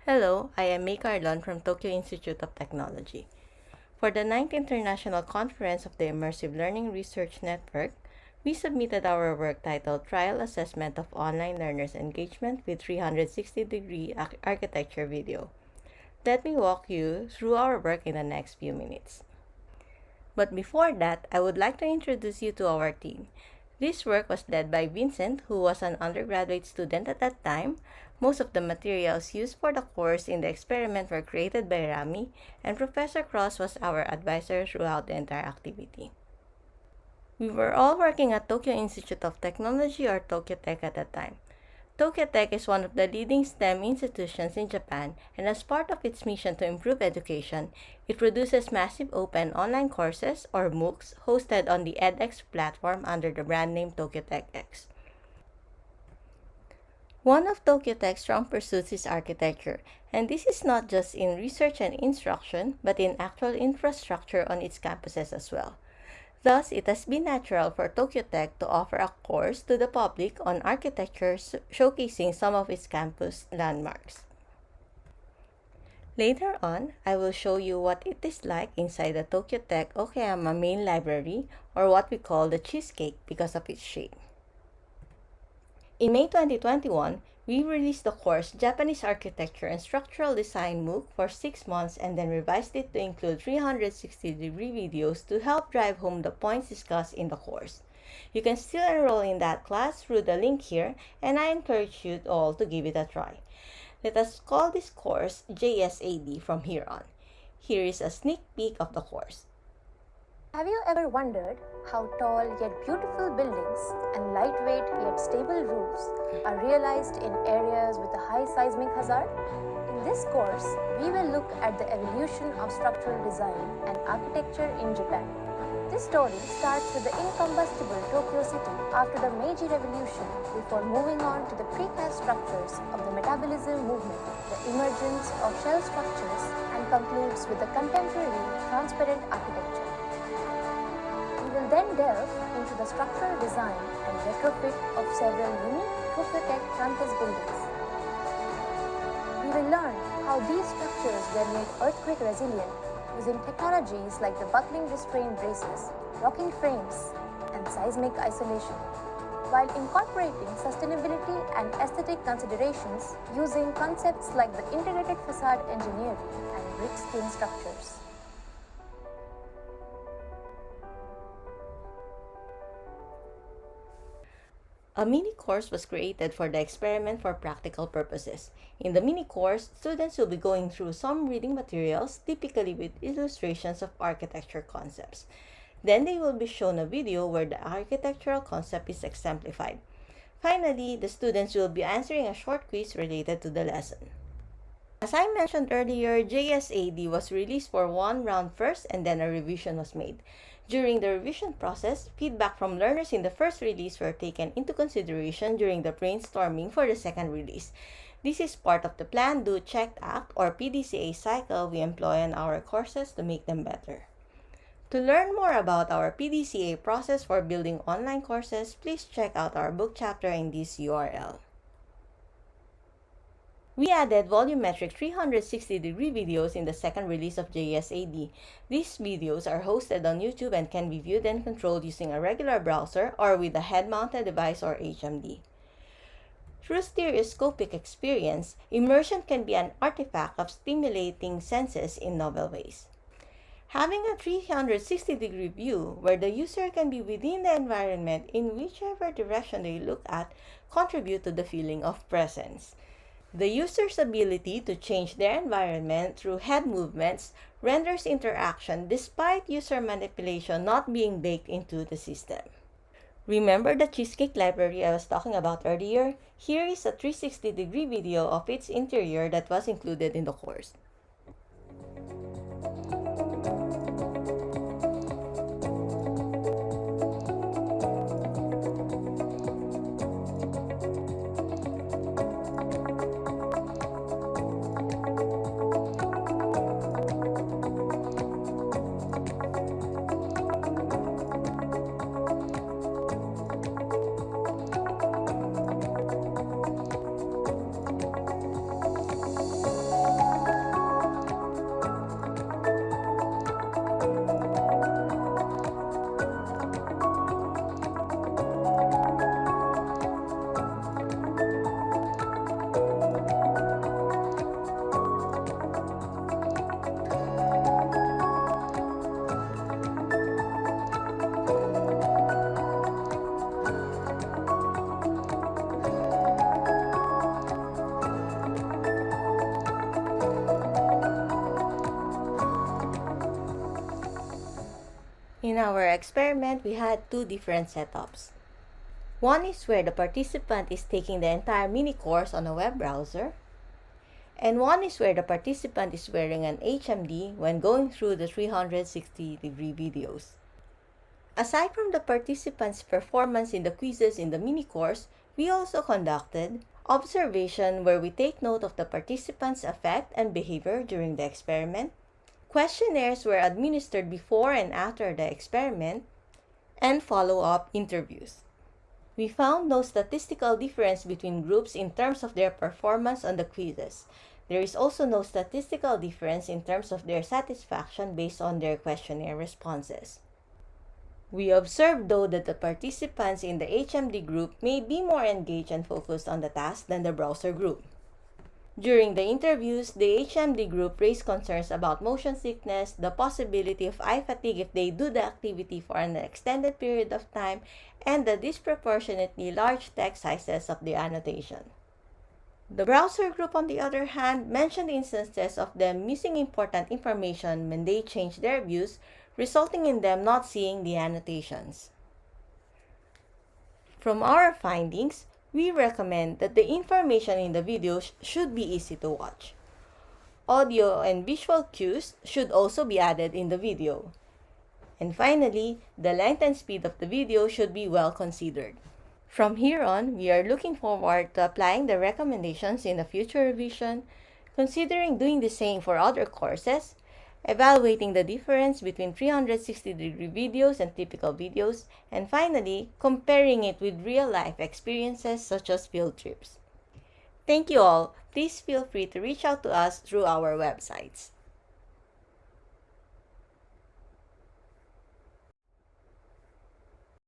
Hello, I am May Carlon from Tokyo Institute of Technology. For the 9th International Conference of the Immersive Learning Research Network, we submitted our work titled Trial Assessment of Online Learners' Engagement with 360-degree Architecture Video. Let me walk you through our work in the next few minutes. But before that, I would like to introduce you to our team. This work was led by Vincent, who was an undergraduate student at that time. Most of the materials used for the course in the experiment were created by Rami, and Professor Cross was our advisor throughout the entire activity. We were all working at Tokyo Institute of Technology, or Tokyo Tech at that time. Tokyo Tech is one of the leading STEM institutions in Japan, and as part of its mission to improve education, it produces massive open online courses, or MOOCs, hosted on the edX platform under the brand name Tokyo Tech X. One of Tokyo Tech's strong pursuits is architecture, and this is not just in research and instruction, but in actual infrastructure on its campuses as well. Thus, it has been natural for Tokyo Tech to offer a course to the public on architecture showcasing some of its campus landmarks. Later on, I will show you what it is like inside the Tokyo Tech Okayama main library, or what we call the cheesecake because of its shape. In May 2021, we released the course Japanese Architecture and Structural Design MOOC for 6 months and then revised it to include 360-degree videos to help drive home the points discussed in the course. You can still enroll in that class through the link here, and I encourage you all to give it a try. Let us call this course JSAD from here on. Here is a sneak peek of the course. Have you ever wondered how tall yet beautiful buildings and lightweight yet stable roofs are realized in areas with a high seismic hazard? In this course, we will look at the evolution of structural design and architecture in Japan. This story starts with the incombustible Tokyo city after the Meiji Revolution before moving on to the precast structures of the metabolism movement, the emergence of shell structures, and concludes with the contemporary transparent architecture. We will then delve into the structural design and retrofit of several unique Tokyo Tech campus buildings. We will learn how these structures were made earthquake resilient using technologies like the buckling restraint braces, locking frames, and seismic isolation, while incorporating sustainability and aesthetic considerations using concepts like the integrated facade engineering and brick skin structures. A mini course was created for the experiment for practical purposes. In the mini course, students will be going through some reading materials, typically with illustrations of architecture concepts. Then they will be shown a video where the architectural concept is exemplified. Finally, the students will be answering a short quiz related to the lesson. As I mentioned earlier, JSAD was released for one round first, and then a revision was made. During the revision process, feedback from learners in the first release were taken into consideration during the brainstorming for the second release. This is part of the Plan, Do, Check, Act, or PDCA cycle we employ on our courses to make them better. To learn more about our PDCA process for building online courses, please check out our book chapter in this URL. We added volumetric 360-degree videos in the second release of JSAD. These videos are hosted on YouTube and can be viewed and controlled using a regular browser or with a head-mounted device or HMD. Through stereoscopic experience, immersion can be an artifact of stimulating senses in novel ways. Having a 360-degree view where the user can be within the environment in whichever direction they look at contributes to the feeling of presence. The user's ability to change their environment through head movements renders interaction despite user manipulation not being baked into the system. Remember the cheesecake library I was talking about earlier? Here is a 360-degree video of its interior that was included in the course. our experiment, we had two different setups. One is where the participant is taking the entire mini course on a web browser, and one is where the participant is wearing an HMD when going through the 360-degree videos. Aside from the participants' performance in the quizzes in the mini course, we also conducted observation where we take note of the participants' effect and behavior during the experiment. Questionnaires were administered before and after the experiment, and follow-up interviews. We found no statistical difference between groups in terms of their performance on the quizzes. There is also no statistical difference in terms of their satisfaction based on their questionnaire responses. We observed, though, that the participants in the HMD group may be more engaged and focused on the task than the browser group. During the interviews, the HMD group raised concerns about motion sickness, the possibility of eye fatigue if they do the activity for an extended period of time, and the disproportionately large text sizes of the annotation. The browser group, on the other hand, mentioned instances of them missing important information when they changed their views, resulting in them not seeing the annotations. From our findings, we recommend that the information in the videos should be easy to watch. Audio and visual cues should also be added in the video. And finally, the length and speed of the video should be well considered. From here on, we are looking forward to applying the recommendations in a future revision, considering doing the same for other courses, evaluating the difference between 360-degree videos and typical videos, and finally, comparing it with real-life experiences such as field trips. Thank you all. Please feel free to reach out to us through our websites.